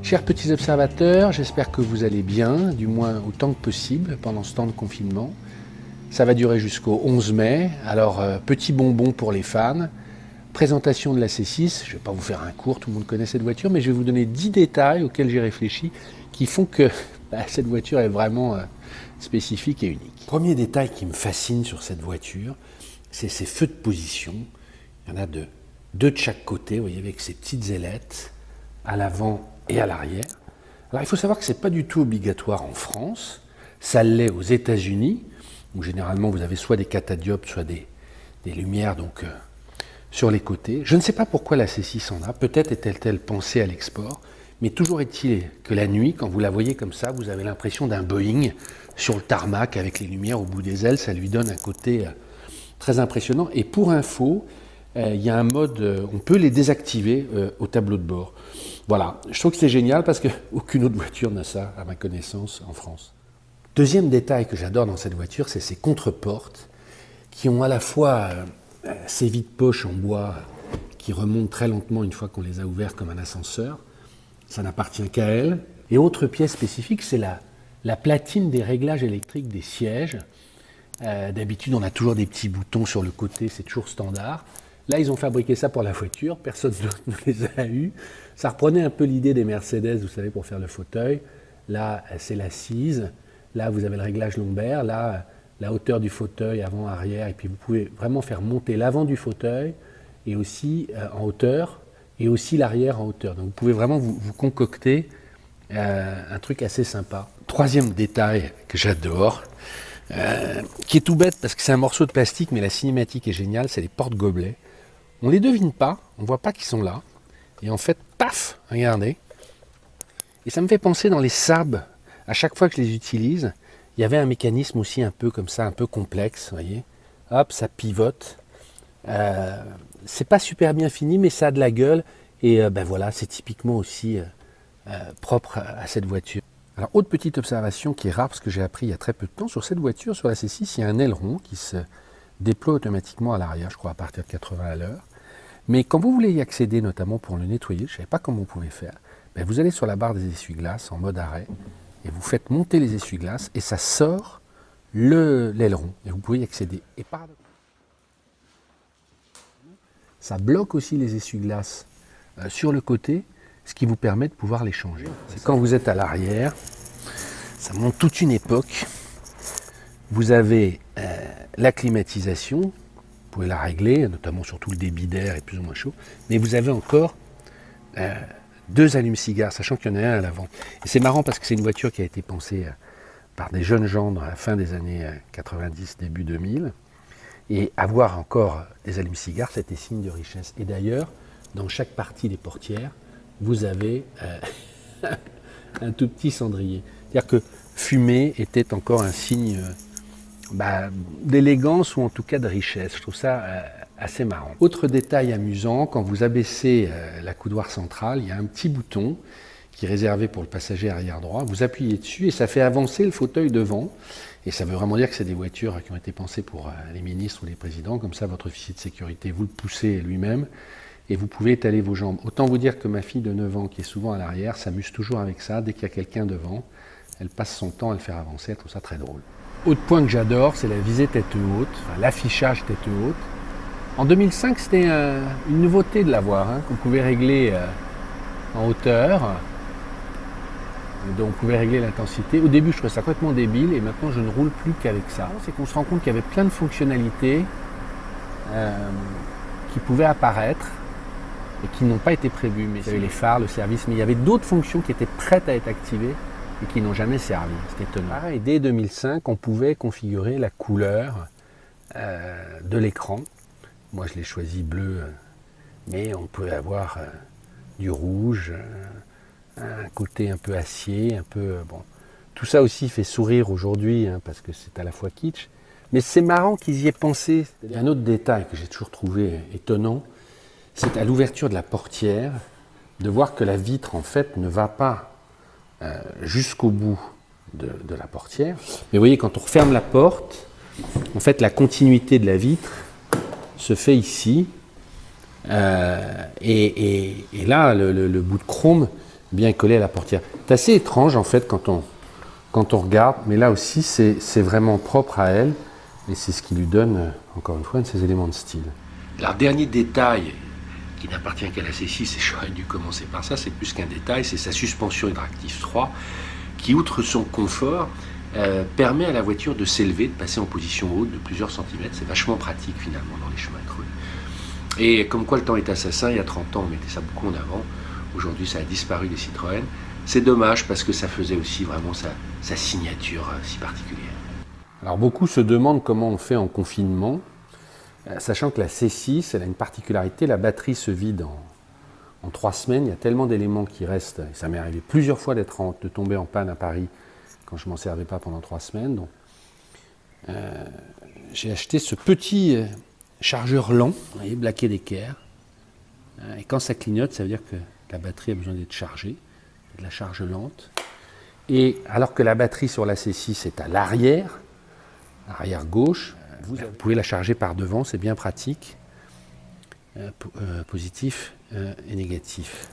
Chers petits observateurs, j'espère que vous allez bien, du moins autant que possible pendant ce temps de confinement. Ça va durer jusqu'au 11 mai, alors petit bonbon pour les fans. Présentation de la C6, je ne vais pas vous faire un cours, tout le monde connaît cette voiture, mais je vais vous donner 10 détails auxquels j'ai réfléchi qui font que cette voiture est vraiment spécifique et unique. Premier détail qui me fascine sur cette voiture, c'est ses feux de position. Il y en a deux de chaque côté, vous voyez, avec ces petites ailettes à l'avant et à l'arrière. Alors il faut savoir que ce n'est pas du tout obligatoire en France, ça l'est aux États-Unis, où généralement vous avez soit des catadiopes, soit des lumières sur les côtés. Je ne sais pas pourquoi la C6 en a, peut-être est-elle pensée à l'export, mais toujours est-il que la nuit, quand vous la voyez comme ça, vous avez l'impression d'un Boeing sur le tarmac avec les lumières au bout des ailes, ça lui donne un côté très impressionnant. Et pour info, il y a un mode, on peut les désactiver au tableau de bord. Voilà, je trouve que c'est génial parce qu'aucune autre voiture n'a ça, à ma connaissance, en France. Deuxième détail que j'adore dans cette voiture, c'est ses contre-portes qui ont à la fois ces vides-poches en bois qui remontent très lentement une fois qu'on les a ouverts comme un ascenseur. Ça n'appartient qu'à elle. Et autre pièce spécifique, c'est la platine des réglages électriques des sièges. D'habitude, on a toujours des petits boutons sur le côté, c'est toujours standard. Là, ils ont fabriqué ça pour la voiture, personne d'autre ne les a eus. Ça reprenait un peu l'idée des Mercedes, vous savez, pour faire le fauteuil. Là, c'est l'assise. Là, vous avez le réglage lombaire. Là, la hauteur du fauteuil avant-arrière. Et puis, vous pouvez vraiment faire monter l'avant du fauteuil et aussi en hauteur et aussi l'arrière en hauteur. Donc, vous pouvez vraiment vous concocter un truc assez sympa. Troisième détail que j'adore, qui est tout bête parce que c'est un morceau de plastique, mais la cinématique est géniale, c'est les porte-gobelets. On ne les devine pas, on ne voit pas qu'ils sont là. Et en fait, paf, regardez. Et ça me fait penser dans les Saab, à chaque fois que je les utilise, il y avait un mécanisme aussi un peu comme ça, un peu complexe, vous voyez. Hop, ça pivote. C'est pas super bien fini, mais ça a de la gueule. Et voilà, c'est typiquement aussi propre à cette voiture. Alors, autre petite observation qui est rare, parce que j'ai appris il y a très peu de temps, sur cette voiture, sur la C6, il y a un aileron qui se déploie automatiquement à l'arrière, je crois à partir de 80 à l'heure. Mais quand vous voulez y accéder, notamment pour le nettoyer, je ne savais pas comment vous pouvez faire, vous allez sur la barre des essuie-glaces en mode arrêt, et vous faites monter les essuie-glaces, et ça sort l'aileron, et vous pouvez y accéder. Et ça bloque aussi les essuie-glaces sur le côté, ce qui vous permet de pouvoir les changer. C'est quand vous êtes à l'arrière, ça monte toute une époque. Vous avez la climatisation, vous pouvez la régler, notamment surtout le débit d'air est plus ou moins chaud, mais vous avez encore deux allumes-cigares, sachant qu'il y en a un à l'avant. Et c'est marrant parce que c'est une voiture qui a été pensée par des jeunes gens dans la fin des années 90, début 2000, et avoir encore des allumes-cigares, c'était signe de richesse. Et d'ailleurs, dans chaque partie des portières, vous avez un tout petit cendrier. C'est-à-dire que fumer était encore un signe d'élégance ou en tout cas de richesse. Je trouve ça assez marrant. Autre détail amusant, quand vous abaissez la coudoir centrale, il y a un petit bouton qui est réservé pour le passager arrière droit. Vous appuyez dessus et ça fait avancer le fauteuil devant. Et ça veut vraiment dire que c'est des voitures qui ont été pensées pour les ministres ou les présidents. Comme ça, votre officier de sécurité, vous le poussez lui-même. Et vous pouvez étaler vos jambes. Autant vous dire que ma fille de 9 ans, qui est souvent à l'arrière, s'amuse toujours avec ça. Dès qu'il y a quelqu'un devant, elle passe son temps à le faire avancer. Elle trouve ça très drôle. Autre point que j'adore, c'est la visée tête haute, enfin, l'affichage tête haute. En 2005, c'était une nouveauté de l'avoir, qu'on pouvait régler en hauteur. Donc on pouvait régler l'intensité. Au début, je trouvais ça complètement débile et maintenant, je ne roule plus qu'avec ça. C'est qu'on se rend compte qu'il y avait plein de fonctionnalités qui pouvaient apparaître et qui n'ont pas été prévues. Mais il y avait les phares, le service, mais il y avait d'autres fonctions qui étaient prêtes à être activées et qui n'ont jamais servi. C'était étonnant. Pareil, dès 2005, on pouvait configurer la couleur de l'écran. Moi, je l'ai choisi bleu, mais on pouvait avoir du rouge, un côté un peu acier, un peu... bon. Tout ça aussi fait sourire aujourd'hui, parce que c'est à la fois kitsch. Mais c'est marrant qu'ils y aient pensé. Il y a un autre détail que j'ai toujours trouvé étonnant, c'est à l'ouverture de la portière, de voir que la vitre, en fait, ne va pas jusqu'au bout de la portière. Mais vous voyez, quand on referme la porte, en fait, la continuité de la vitre se fait ici. Et là, le bout de chrome bien collé à la portière. C'est assez étrange en fait quand on regarde, mais là aussi c'est vraiment propre à elle et c'est ce qui lui donne, encore une fois, un de ses éléments de style. Alors, dernier détail qui n'appartient qu'à la C6, et j'aurais dû commencer par ça, c'est plus qu'un détail, c'est sa suspension Hydractive 3 qui, outre son confort, permet à la voiture de s'élever, de passer en position haute de plusieurs centimètres. C'est vachement pratique finalement dans les chemins creux. Et comme quoi le temps est assassin, il y a 30 ans on mettait ça beaucoup en avant, aujourd'hui ça a disparu des Citroën. C'est dommage parce que ça faisait aussi vraiment sa signature si particulière. Alors beaucoup se demandent comment on fait en confinement, sachant que la C6 elle a une particularité, la batterie se vide en 3 semaines, il y a tellement d'éléments qui restent, et ça m'est arrivé plusieurs fois de tomber en panne à Paris quand je ne m'en servais pas pendant 3 semaines. Donc, j'ai acheté ce petit chargeur lent, vous voyez, Black & Decker. Et quand ça clignote, ça veut dire que la batterie a besoin d'être chargée, de la charge lente. Et alors que la batterie sur la C6 est à l'arrière gauche, vous pouvez la charger par devant, c'est bien pratique, positif et négatif.